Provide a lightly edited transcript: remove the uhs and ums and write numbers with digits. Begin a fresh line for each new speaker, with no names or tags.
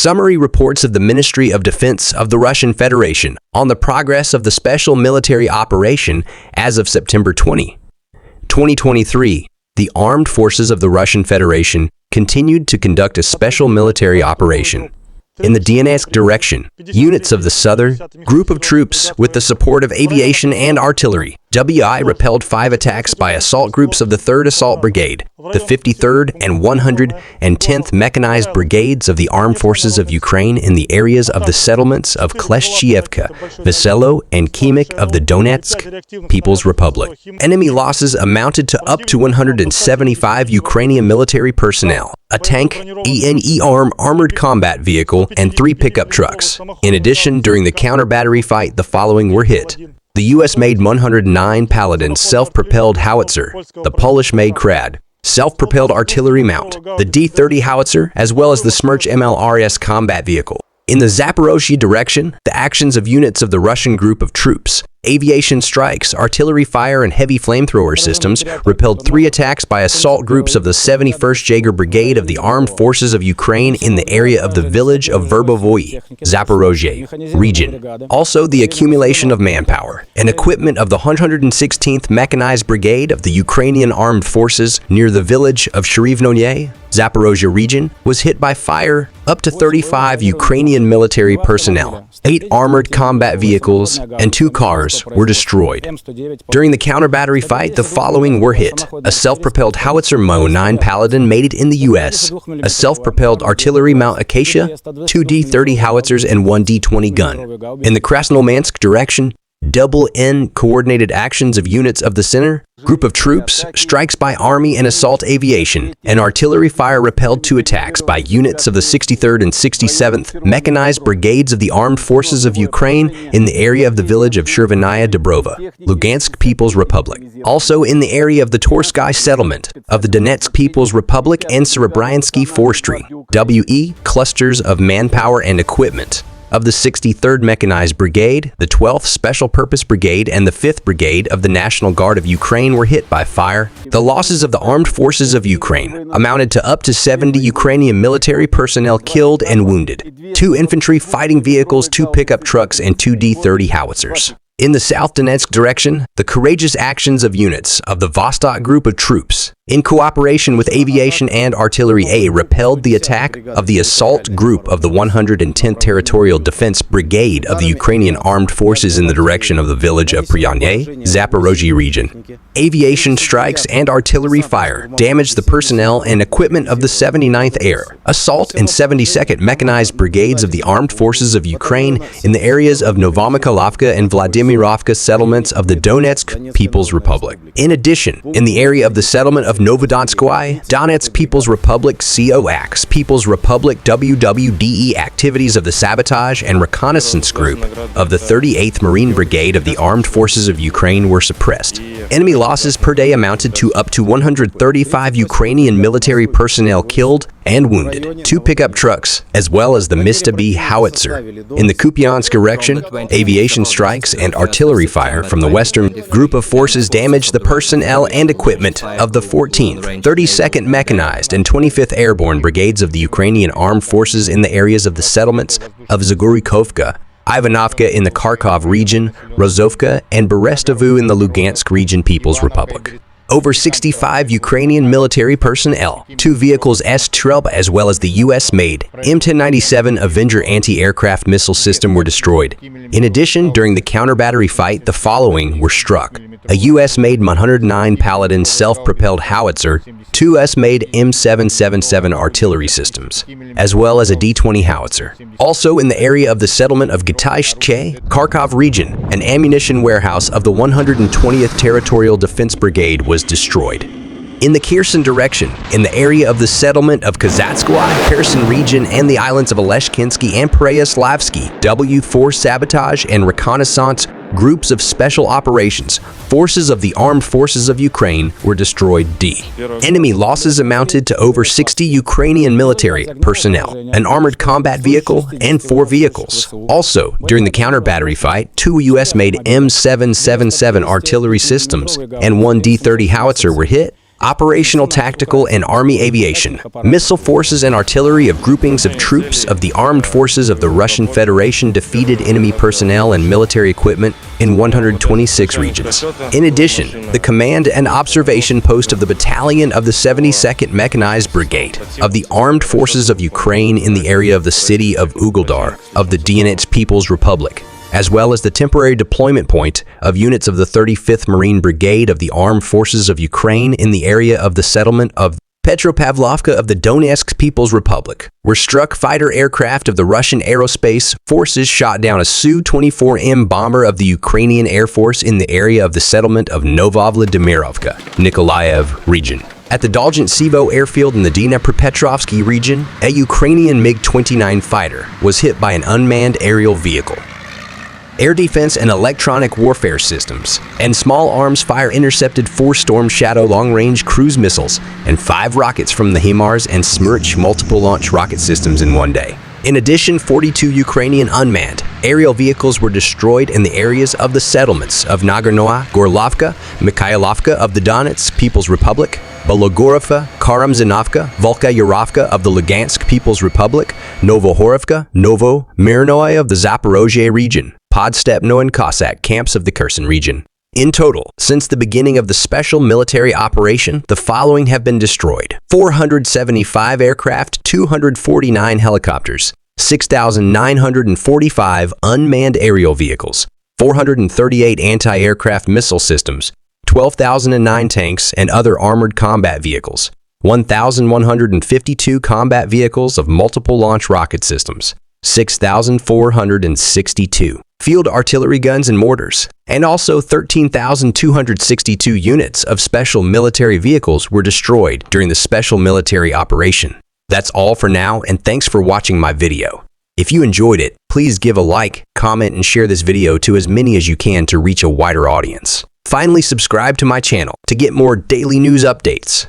Summary reports of the Ministry of Defense of the Russian Federation on the progress of the special military operation as of September 20, 2023. The armed forces of the Russian Federation continued to conduct a special military operation. In the Donetsk direction, units of the Southern Group of Troops, with the support of aviation and artillery, WI repelled 5 attacks by assault groups of the 3rd Assault Brigade, the 53rd and 110th Mechanized Brigades of the Armed Forces of Ukraine in the areas of the settlements of Kleshchievka, Veselo, and Khimik of the Donetsk People's Republic. Enemy losses amounted to up to 175 Ukrainian military personnel, a tank, ENE armored combat vehicle, and 3 pickup trucks. In addition, during the counter-battery fight, the following were hit: the U.S.-made 109 Paladin self-propelled howitzer, the Polish-made Krad self-propelled artillery mount, the D-30 howitzer, as well as the Smerch MLRS combat vehicle. In the Zaporozhye direction, the actions of units of the Russian group of troops, aviation strikes, artillery fire, and heavy flamethrower systems repelled 3 attacks by assault groups of the 71st Jaeger Brigade of the Armed Forces of Ukraine in the area of the village of Verbovoye, Zaporozhye region. Also, the accumulation of manpower and equipment of the 116th Mechanized Brigade of the Ukrainian Armed Forces near the village of Sherivnoye, Zaporozhye region, was hit by fire. Up to 35 Ukrainian military personnel, 8 armored combat vehicles, and 2 cars were destroyed. During the counter-battery fight, the following were hit: a self-propelled howitzer Mo-9 Paladin made in the U.S., a self-propelled artillery mount Acacia, 2 D-30 howitzers, and 1 D-20 gun. In the Krasnomansk direction, double-N coordinated actions of units of the Center Group of Troops, strikes by Army and assault aviation, and artillery fire repelled 2 attacks by units of the 63rd and 67th Mechanized Brigades of the Armed Forces of Ukraine in the area of the village of Shervanaya Dobrova, Lugansk People's Republic. Also in the area of the Torsky settlement of the Donetsk People's Republic and Serebryansky Forestry, WE clusters of manpower and equipment of the 63rd Mechanized Brigade, the 12th Special Purpose Brigade, and the 5th Brigade of the National Guard of Ukraine were hit by fire. The losses of the Armed Forces of Ukraine amounted to up to 70 Ukrainian military personnel killed and wounded, 2 infantry fighting vehicles, 2 pickup trucks, and 2 D-30 howitzers. In the South Donetsk direction, the courageous actions of units of the Vostok Group of Troops, in cooperation with aviation and artillery A, repelled the attack of the assault group of the 110th Territorial Defense Brigade of the Ukrainian Armed Forces in the direction of the village of Pryanye, Zaporozhye region. Aviation strikes and artillery fire damaged the personnel and equipment of the 79th Air, Assault, and 72nd Mechanized Brigades of the Armed Forces of Ukraine in the areas of Novomykhailivka and Vladimirovka settlements of the Donetsk People's Republic. In addition, in the area of the settlement of Novodonskoye, Donetsk People's Republic COAX, People's Republic WWDE activities of the Sabotage and Reconnaissance Group of the 38th Marine Brigade of the Armed Forces of Ukraine were suppressed. Enemy losses per day amounted to up to 135 Ukrainian military personnel killed and wounded, 2 pickup trucks, as well as the Mista B howitzer. In the Kupiansk direction, aviation strikes and artillery fire from the Western Group of Forces damaged the personnel and equipment of the 14th, 32nd Mechanized, and 25th Airborne Brigades of the Ukrainian Armed Forces in the areas of the settlements of Zagorikovka, Ivanovka in the Kharkov region, Rozovka, and Berestovo in the Lugansk region People's Republic. Over 65 Ukrainian military personnel, 2 vehicles S-12, as well as the U.S.-made M1097 Avenger anti-aircraft missile system were destroyed. In addition, during the counter-battery fight, the following were struck: a U.S.-made 109 Paladin self-propelled howitzer, 2 U.S.-made M777 artillery systems, as well as a D-20 howitzer. Also in the area of the settlement of Gitaishche, Kharkov region, an ammunition warehouse of the 120th Territorial Defense Brigade was destroyed. In the Kherson direction, in the area of the settlement of Kazatskoye, Kherson region, and the islands of Oleshkinsky and Pereyaslawski, W4 Sabotage and Reconnaissance Groups of Special Operations, Forces of the Armed Forces of Ukraine were destroyed. Enemy losses amounted to over 60 Ukrainian military personnel, an armored combat vehicle, and 4 vehicles. Also, during the counter-battery fight, 2 U.S.-made M777 artillery systems and 1 D-30 howitzer were hit. Operational, tactical, and Army aviation, missile forces and artillery of groupings of troops of the armed forces of the Russian Federation defeated enemy personnel and military equipment in 126 regions. In addition, the command and observation post of the battalion of the 72nd Mechanized Brigade of the Armed Forces of Ukraine in the area of the city of Ugoldar of the Donetsk People's Republic, as well as the temporary deployment point of units of the 35th Marine Brigade of the Armed Forces of Ukraine in the area of the settlement of Petropavlovka of the Donetsk People's Republic, were struck. Fighter aircraft of the Russian Aerospace Forces shot down a Su-24M bomber of the Ukrainian Air Force in the area of the settlement of Novovladimirovka, Nikolaev region. At the Dolgent-Sivo airfield in the Dnepropetrovsky region, a Ukrainian MiG-29 fighter was hit by an unmanned aerial vehicle. Air defense and electronic warfare systems and small arms fire intercepted 4 Storm Shadow long-range cruise missiles and 5 rockets from the HIMARS and Smerch multiple launch rocket systems in one day. In addition, 42 Ukrainian unmanned aerial vehicles were destroyed in the areas of the settlements of Nagornoye, Gorlovka, Mikhailovka of the Donetsk People's Republic, Bologorivka, Karamzinovka, Volka-Yurovka of the Lugansk People's Republic, Novohorovka, Novo, Mirnoye of the Zaporozhye region, Podstepno and Cossack camps of the Kherson region. In total, since the beginning of the special military operation, the following have been destroyed: 475 aircraft, 249 helicopters, 6,945 unmanned aerial vehicles, 438 anti-aircraft missile systems, 12,009 tanks and other armored combat vehicles, 1,152 combat vehicles of multiple launch rocket systems, 6,462 field artillery guns and mortars, and also 13,262 units of special military vehicles were destroyed during the special military operation. That's all for now, and thanks for watching my video. If you enjoyed it, please give a like, comment, and share this video to as many as you can to reach a wider audience. Finally, subscribe to my channel to get more daily news updates.